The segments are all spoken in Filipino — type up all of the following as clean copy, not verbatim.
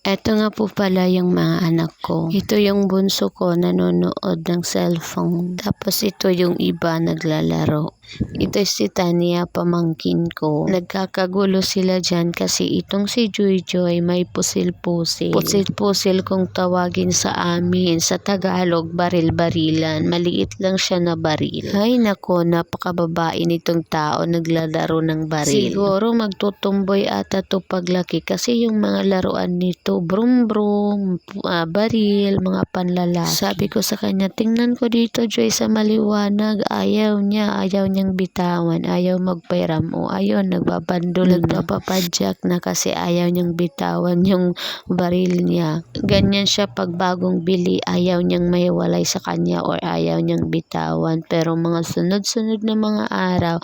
Eto nga po pala yung mga anak ko. Ito yung bunso ko nanonood ng cellphone. Tapos ito yung iba naglalaro. Ito si Tanya, pamangkin ko. Nagkakagulo sila dyan kasi itong si Joy Joy may pusil-pusil. Pusil-pusil kung tawagin sa amin. Sa Tagalog, baril-barilan. Maliit lang siya na baril. Ay nako, napakababae nitong tao naglalaro ng baril. Siguro magtutumboy ata to paglaki kasi yung mga laruan nito, brum brum, baril, mga panlalaki. Sabi ko sa kanya, tingnan ko dito Joy sa maliwanag. Ayaw niyang bitawan, ayaw magpairam o ayun, nagbabandol na. Nagpapapadyak na kasi ayaw niyang bitawan yung baril niya. Ganyan siya pag bagong bili, ayaw niyang mahiwalay sa kanya or ayaw niyang bitawan. Pero mga sunod-sunod na mga araw,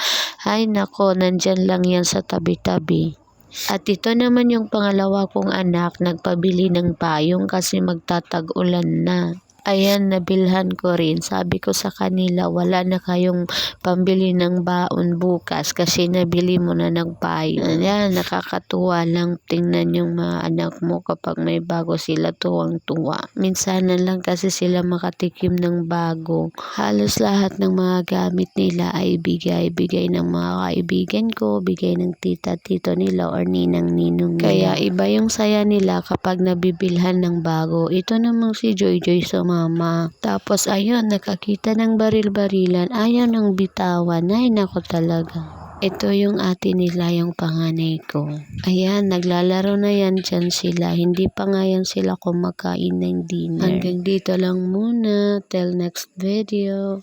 ay nako, nandyan lang yan sa tabi-tabi. At ito naman yung pangalawa kong anak, nagpabili ng payong kasi magtatag-ulan na. Ayan, nabilhan ko rin. Sabi ko sa kanila, wala na kayong pambili ng baon bukas kasi nabili mo na ng payong. Ayan, nakakatuwa lang tingnan yung mga anak mo kapag may bago sila, tuwang-tuwa. Minsan na lang kasi sila makatikim ng bago. Halos lahat ng mga gamit nila ay bigay ng mga kaibigan ko, bigay ng tita-tito nila or ninang-ninong nila. Kaya iba yung saya nila kapag nabibilhan ng bago. Ito namang si Joy Joy sa mama. Tapos ayun, nakakita ng baril-barilan, ayaw ng bitawan. Ay nako talaga. Ito yung ate nila, yung panganay ko. Ayan, naglalaro na yan dyan sila. Hindi pa nga yan sila kumakain ng dinner. Hanggang dito lang muna. Till next video.